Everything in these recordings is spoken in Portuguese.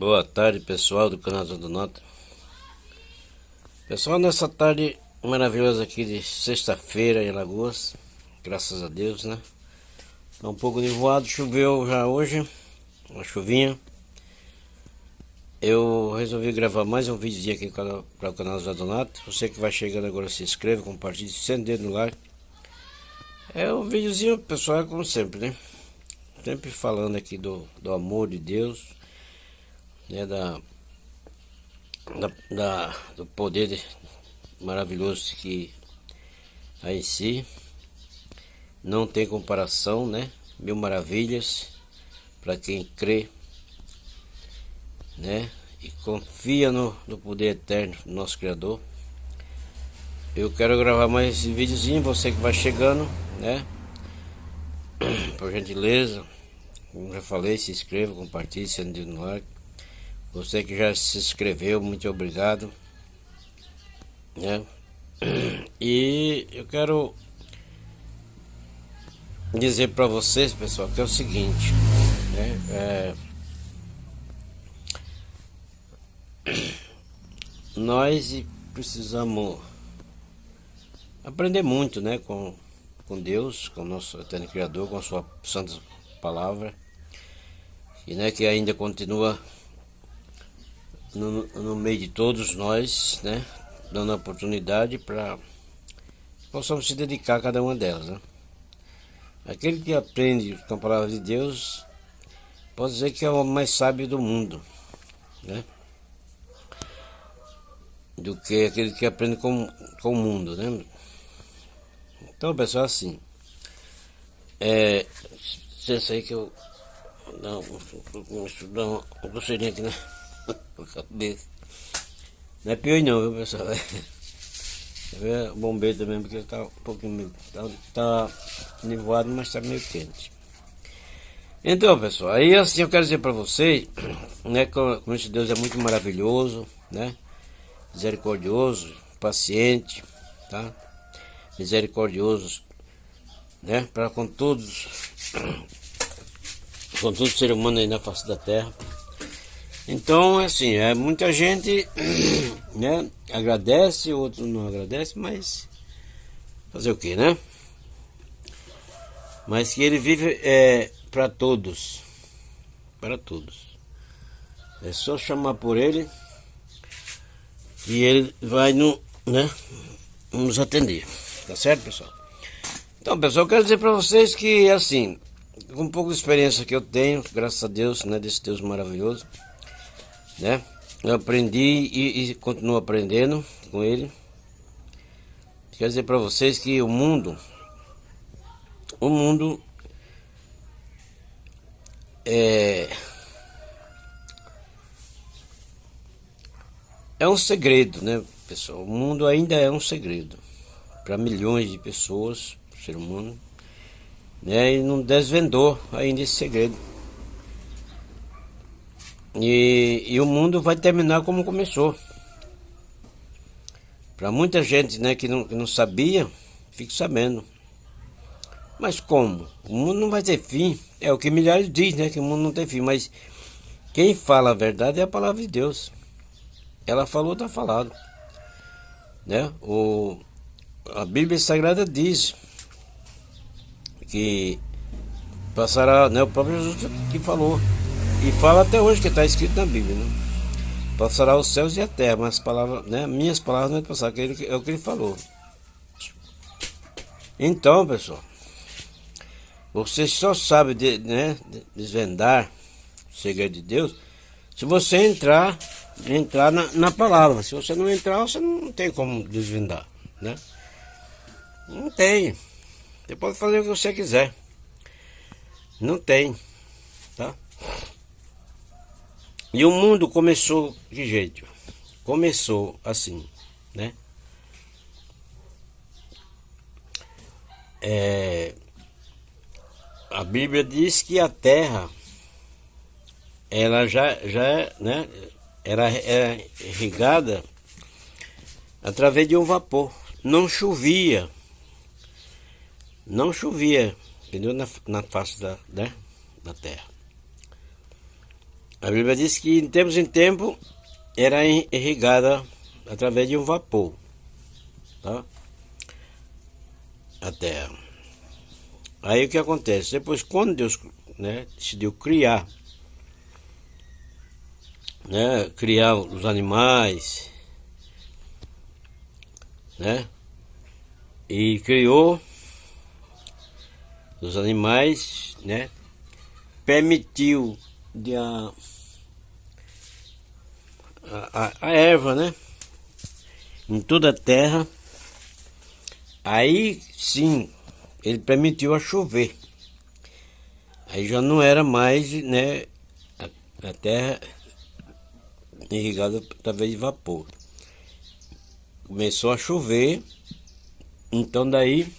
Boa tarde, pessoal do canal Zé Donato. Pessoal, nessa tarde maravilhosa aqui de sexta-feira em Alagoas, graças a Deus, né? Tá um pouco nevoado, choveu já hoje, uma chuvinha. Eu resolvi gravar mais um vídeo aqui para o canal Zé Donato. Você que vai chegando agora, se inscreva, compartilhe, sente o dedo no like. É um videozinho, pessoal, é como sempre, né? Sempre falando aqui do amor de Deus, né? Do poder maravilhoso que há em si. Não tem comparação, né? Mil maravilhas para quem crê, né? E confia no poder eterno do nosso Criador. Eu quero gravar mais esse videozinho. Você que vai chegando, né? Por gentileza, como já falei, se inscreva, compartilhe, sendo no like. Você que já se inscreveu, muito obrigado, né? E eu quero dizer para vocês, pessoal, que é o seguinte, né? Nós precisamos aprender muito, né? Com Deus, com o nosso eterno Criador, com a sua santa palavra, e né, que ainda continua no meio de todos nós, né? Dando a oportunidade para possamos se dedicar a cada uma delas, né? Aquele que aprende com a palavra de Deus pode dizer que é o homem mais sábio do mundo, né? Do que aquele que aprende com o mundo, né? Então, pessoal, assim, licença aí que eu dar uma coceirinha aqui na cabeça. Não é pior não, viu, pessoal? É bombeiro também, porque tá um pouquinho meio, tá nevoado, mas tá meio quente. Então, pessoal, aí assim eu quero dizer para vocês, né, como esse Deus é muito maravilhoso, né? Misericordioso, paciente, tá? Misericordioso, né? Para com todos os seres humanos aí na face da terra. Então, assim, muita gente, né, agradece, outros não agradece, mas fazer o que, né? Mas que ele vive para todos, para todos. É só chamar por ele e ele vai né, nos atender, tá certo, pessoal? Então, pessoal, eu quero dizer para vocês que, assim, com um pouco de experiência que eu tenho, graças a Deus, né, desse Deus maravilhoso, né? Eu aprendi e continuo aprendendo com ele. Quero dizer para vocês que o mundo é um segredo, né, pessoal? O mundo ainda é um segredo para milhões de pessoas, ser humano, né? E não desvendou ainda esse segredo. E o mundo vai terminar como começou. Para muita gente, né, que não sabia, fica sabendo. Mas como? O mundo não vai ter fim. É o que milhares dizem, né, que o mundo não tem fim. Mas quem fala a verdade é a palavra de Deus. Ela falou, está falado, né? A Bíblia Sagrada diz que passará, né, o próprio Jesus que falou. E fala até hoje, que está escrito na Bíblia, né? Passará os céus e a terra, mas palavras, né, minhas palavras não é passar, que é o que ele falou. Então, pessoal, você só sabe desvendar o segredo de Deus se você entrar na palavra. Se você não entrar, você não tem como desvendar, né? Não tem. Você pode fazer o que você quiser. Não tem, tá? E o mundo começou de jeito? Começou assim, né? A Bíblia diz que a terra, ela já né, era irrigada através de um vapor. Não chovia, entendeu? Na face da terra. A Bíblia diz que de tempos em tempo era irrigada através de um vapor, tá? A terra. Aí o que acontece? Depois, quando Deus, né, decidiu criar, né, criar os animais, né, e criou os animais, né, permitiu a erva, né, em toda a terra. Aí sim, ele permitiu a chover. Aí já não era mais, né, a terra irrigada através de vapor. Começou a chover, então daí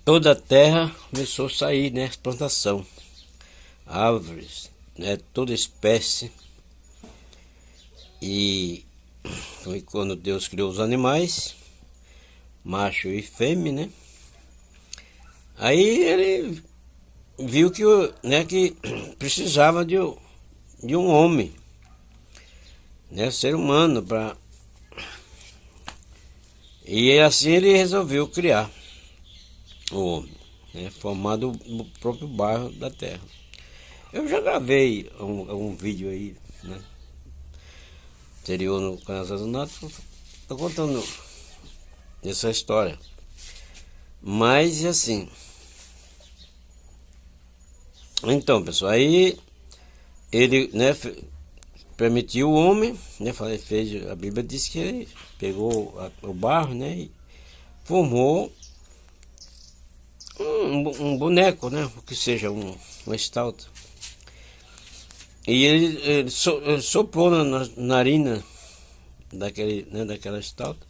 toda a terra começou a sair, né, plantação, árvores, né, toda espécie. E foi quando Deus criou os animais, macho e fêmea, né? Aí ele viu que, né, que precisava de um homem, né, ser humano, para. E assim ele resolveu criar o homem, né, formado no próprio barro da terra. Eu já gravei um vídeo aí, né, anterior no canal Zazunato, tô contando essa história. Mas assim, então pessoal, aí ele, né, permitiu o homem, né, fez, a Bíblia diz que ele pegou o barro, né, e formou um boneco, né, o que seja, uma estátua. E ele soprou na narina daquele, né, daquela estátua,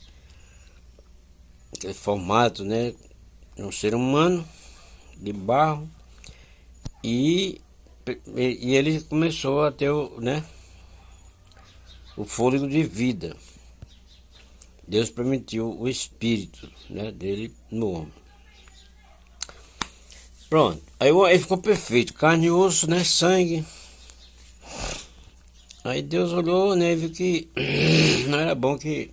aquele formato, né, de um ser humano de barro, e ele começou a ter né, o fôlego de vida. Deus permitiu o espírito, né, dele no homem. Pronto, aí ficou perfeito, carne e osso, né, sangue. Aí Deus olhou, né, e viu que não era bom que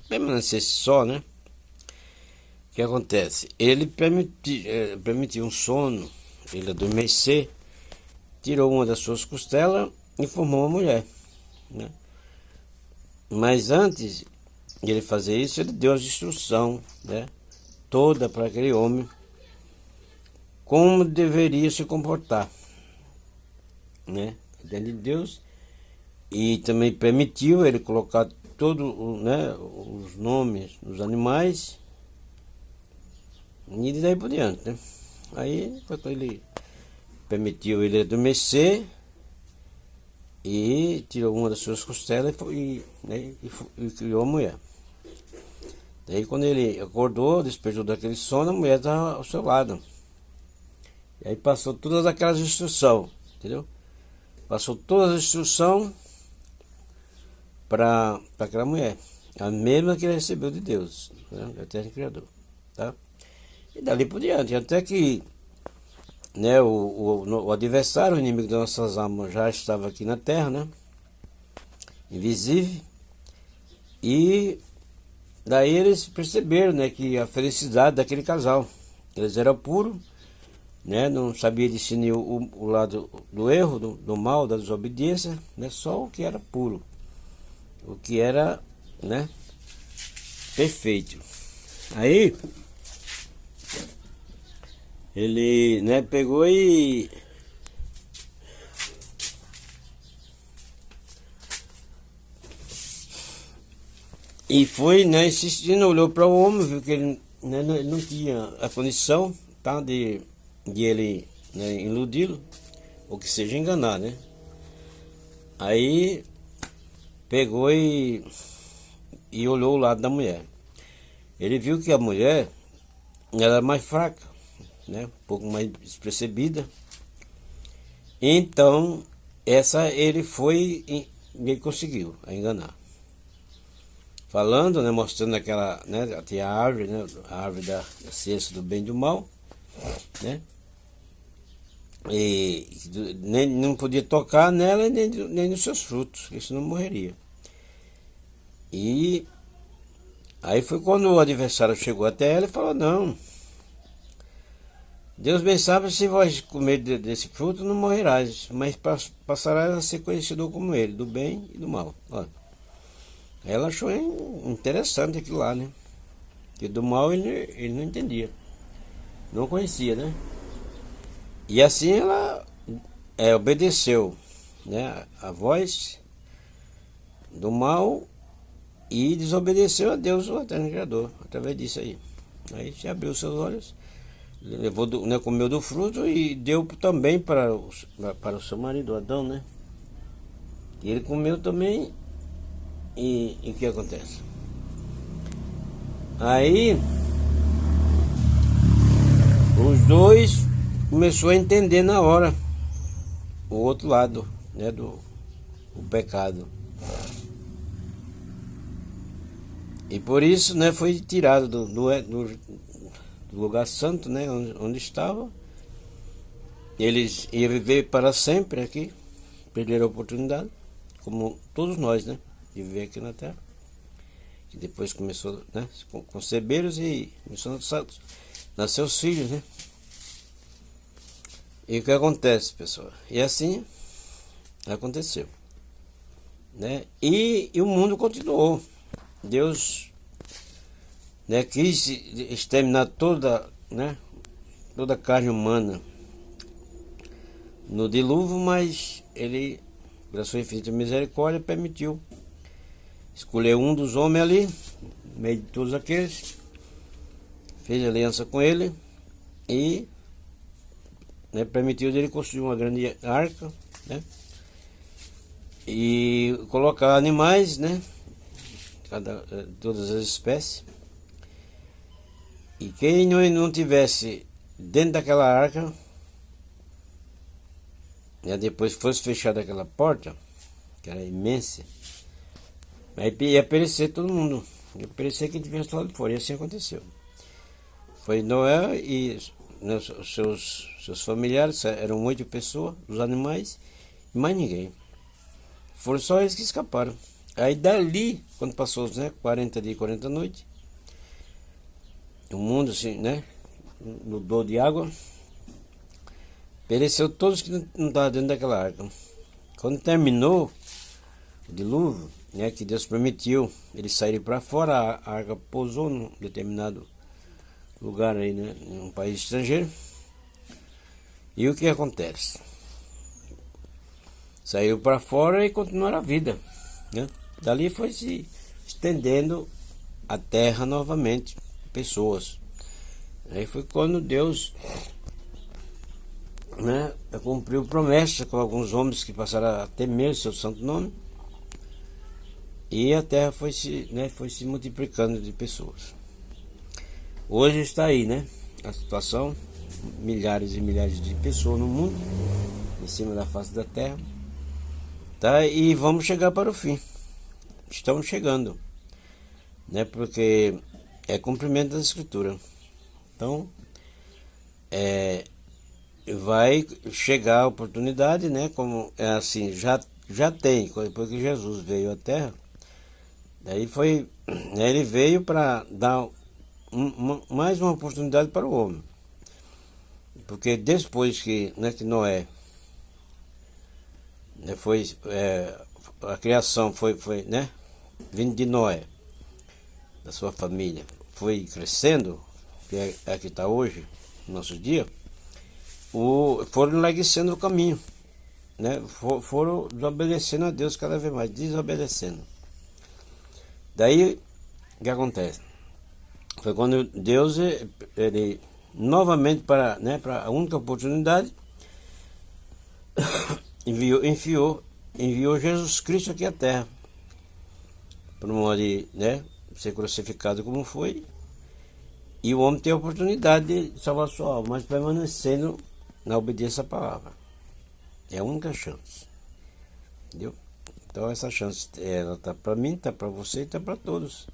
permanecesse só, né. O que acontece? Ele permitiu um sono, ele adormecer, tirou uma das suas costelas e formou uma mulher, né? Mas antes de ele fazer isso, ele deu as instruções, né, toda para aquele homem, como deveria se comportar, né, diante de Deus. E também permitiu ele colocar todos, né, os nomes dos animais, e daí por diante, né. Aí foi quando ele permitiu ele adormecer e tirou uma das suas costelas né, e criou a mulher. Daí quando ele acordou, despertou daquele sono, a mulher estava ao seu lado. E aí passou todas aquelas instruções, entendeu? Passou todas as instruções para aquela mulher, a mesma que ele recebeu de Deus, né, o Eterno Criador, tá? E dali por diante, até que, né, o adversário, o inimigo das nossas almas, já estava aqui na terra, né, invisível, e daí eles perceberam, né, que a felicidade daquele casal, eles eram puros, né, não sabia discernir o lado do erro, do mal, da desobediência, né, só o que era puro, o que era, né, perfeito. Aí ele, né, pegou e foi, né, insistindo, olhou para o homem, viu que ele, né, não tinha a condição, tá, de ele, né, iludi-lo, ou que seja enganar, né. Aí pegou e olhou o lado da mulher. Ele viu que a mulher ela era mais fraca, né, um pouco mais despercebida. Então ele foi e ele conseguiu enganar. Falando, né, mostrando aquela, né, tinha a árvore, né, a árvore da ciência do bem e do mal, né. E nem não podia tocar nela nem nos seus frutos, porque senão morreria. E aí foi quando o adversário chegou até ela e falou: não, Deus bem sabe, se vós comer desse fruto não morrerás, mas passarás a ser conhecido como ele, do bem e do mal. Ó. Ela achou interessante aquilo lá, né? Que do mal ele não entendia, não conhecia, né? E assim ela obedeceu, né, a voz do mal e desobedeceu a Deus, o Eterno Criador, através disso aí. Aí se abriu seus olhos, levou né, comeu do fruto e deu também para o seu marido, Adão, né? E ele comeu também, e o que acontece? Aí os dois começou a entender na hora o outro lado, né, o pecado. E por isso, né, foi tirado do lugar santo, né, onde estava. Eles iam viver para sempre aqui, perderam a oportunidade, como todos nós, né, de viver aqui na Terra. E depois começou, né, conceberam e começou a nascer os filhos, né. E o que acontece, pessoal? E assim aconteceu, né, e o mundo continuou. Deus, né, quis exterminar toda a carne humana no dilúvio, mas ele, pela sua infinita misericórdia, permitiu escolher um dos homens ali, no meio de todos aqueles, fez aliança com ele e, né, permitiu ele construir uma grande arca, né, e colocar animais, né, todas as espécies. E quem não tivesse dentro daquela arca, né, depois que fosse fechada aquela porta, que era imensa, aí ia perecer todo mundo, ia perecer quem tivesse lá de fora, e assim aconteceu. Foi Noé e, né, os seus familiares, eram 8 pessoas, os animais, e mais ninguém. Foram só eles que escaparam. Aí dali, quando passou, né, 40 dias e 40 noites, o mundo, assim, né, mudou de água, pereceu todos que não estavam dentro daquela arca. Quando terminou o dilúvio, né, que Deus permitiu eles saírem para fora, a arca pousou num determinado lugar aí, né, em um país estrangeiro. E o que acontece? Saiu para fora e continuaram a vida, né? Dali foi se estendendo a terra novamente, pessoas. Aí foi quando Deus, né, cumpriu promessa com alguns homens que passaram a temer o seu santo nome. E a terra foi se multiplicando de pessoas. Hoje está aí, né, a situação, milhares e milhares de pessoas no mundo, em cima da face da terra, tá? E vamos chegar para o fim. Estamos chegando, né? Porque é cumprimento da Escritura. Então, vai chegar a oportunidade, né? Como é assim, já tem, depois que Jesus veio à Terra, daí foi, né, ele veio para dar mais uma oportunidade para o homem. Porque depois que, né, que Noé, né, a criação foi, né, vindo de Noé, da sua família, foi crescendo, que é que está hoje, nos nossos dias, foram enlarguecendo o caminho, né, foram desobedecendo a Deus cada vez mais, desobedecendo. Daí, o que acontece? Foi quando Deus, ele novamente, para a única oportunidade, enviou Jesus Cristo aqui à Terra, para modo de, né, ser crucificado como foi, e o homem tem a oportunidade de salvar sua alma, mas permanecendo na obediência à palavra. É a única chance, entendeu? Então essa chance, ela está para mim, está para você e está para todos.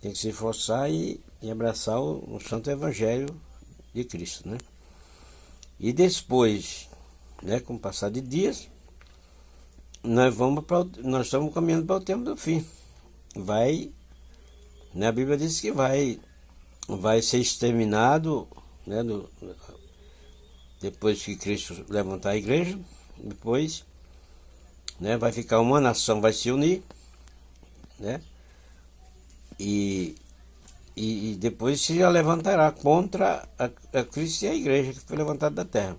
Tem que se esforçar e abraçar o santo evangelho de Cristo, né? E depois, né, com o passar de dias, nós estamos caminhando para o tempo do fim. Vai, né, a Bíblia diz que vai ser exterminado, né, depois que Cristo levantar a igreja, depois, né, vai ficar uma nação, vai se unir, né, e depois se já levantará contra a Cristo e a igreja que foi levantada da terra,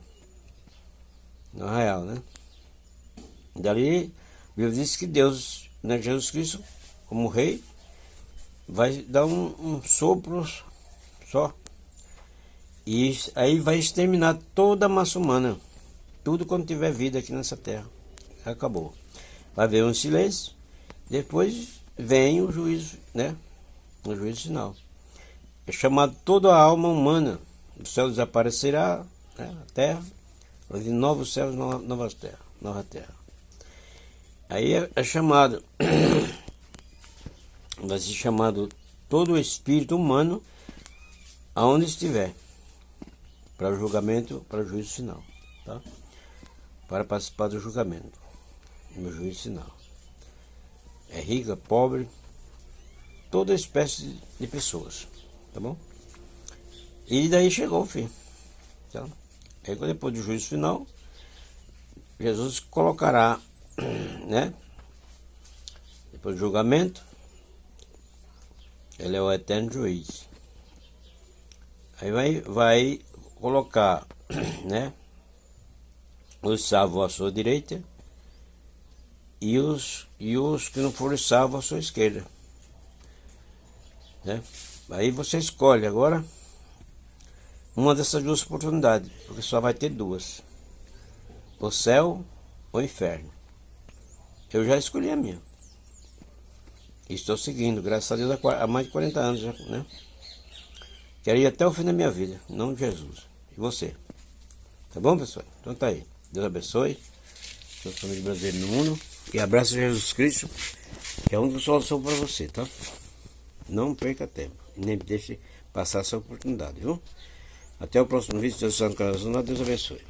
no real, né. Dali, a Bíblia diz que Deus, né, Jesus Cristo, como rei, vai dar um sopro só. E aí vai exterminar toda a massa humana. Tudo quando tiver vida aqui nessa terra. Acabou. Vai haver um silêncio. Depois vem o juízo, né? O juízo final. É chamado toda a alma humana. O céu desaparecerá, né? A terra. Vai vir novos céus, nova terra. Aí é chamado. Vai ser chamado todo o espírito humano aonde estiver, para o julgamento, para o juízo final, tá? Para participar do julgamento, no juízo final. É rica, pobre, toda espécie de pessoas, tá bom? E daí chegou o fim, tá? Aí depois do juízo final, Jesus colocará, né? Depois do julgamento, ele é o eterno juiz. Aí vai colocar, né, os salvos à sua direita e os que não forem salvos à sua esquerda, né? Aí você escolhe agora uma dessas duas oportunidades, porque só vai ter duas: o céu ou o inferno. Eu já escolhi a minha. Estou seguindo, graças a Deus, há mais de 40 anos, né? Quero ir até o fim da minha vida, em nome de Jesus. E você? Tá bom, pessoal? Então tá aí. Deus abençoe. Toda a família brasileira no mundo. E abraço a Jesus Cristo, que é a única solução para você, tá? Não perca tempo. Nem deixe passar essa oportunidade, viu? Até o próximo vídeo. Deus abençoe.